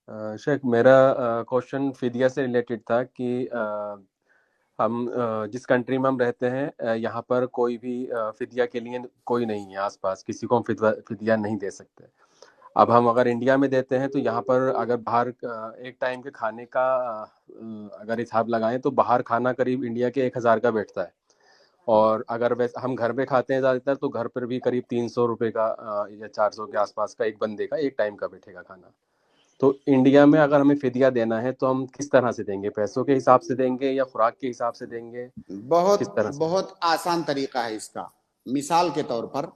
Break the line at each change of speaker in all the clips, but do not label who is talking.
शेख, मेरा क्वेश्चन फिदिया से रिलेटेड था कि हम जिस कंट्री में हम रहते हैं, यहाँ पर कोई भी फिदिया के लिए कोई नहीं है आसपास, किसी को हम फिदिया नहीं दे सकते। अब हम अगर इंडिया में देते हैं तो यहाँ पर अगर बाहर एक टाइम के खाने का अगर हिसाब लगाएं तो बाहर खाना करीब इंडिया के 1,000 का बैठता है। और अगर वैसे हम घर पे खाते हैं ज़्यादातर, तो घर पर भी करीब 300 रुपये का या 400 के आसपास का एक बंदे का एक टाइम का बैठेगा खाना। तो इंडिया में अगर हमें फिदिया देना है तो हम किस तरह से देंगे? पैसों के हिसाब से देंगे या खुराक के हिसाब से देंगे? किस
बहुत
तरह से?
बहुत आसान तरीका है इसका। मिसाल के तौर पर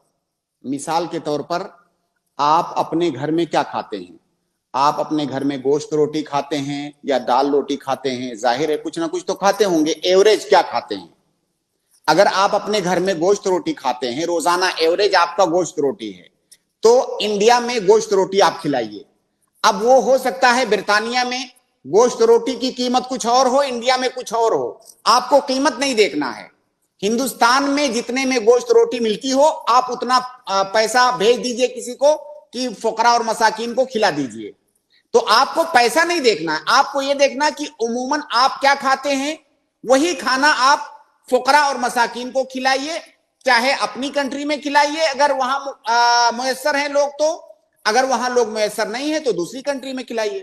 मिसाल के तौर पर आप अपने घर में क्या खाते हैं? आप अपने घर में गोश्त रोटी खाते हैं या दाल रोटी खाते हैं? जाहिर है कुछ ना कुछ तो खाते होंगे। एवरेज क्या खाते हैं? अगर आप अपने घर में गोश्त रोटी खाते हैं, रोजाना एवरेज आपका गोश्त रोटी है, तो इंडिया में गोश्त रोटी आप खिलाइए। अब वो हो सकता है ब्रिटानिया में गोश्त रोटी की कीमत कुछ और हो, इंडिया में कुछ और हो। आपको कीमत नहीं देखना है। हिंदुस्तान में जितने में गोश्त रोटी मिलती हो, आप उतना पैसा भेज दीजिए किसी को कि फकरा और मसाकीन को खिला दीजिए। तो आपको पैसा नहीं देखना है, आपको यह देखना कि उमूमन आप क्या खाते हैं, वही खाना आप फकरा और मसाकीन को खिलाइए। चाहे अपनी कंट्री में खिलाइए अगर वहां मुयसर हैं लोग, तो अगर वहां लोग मुयसर नहीं है तो दूसरी कंट्री में खिलाइए।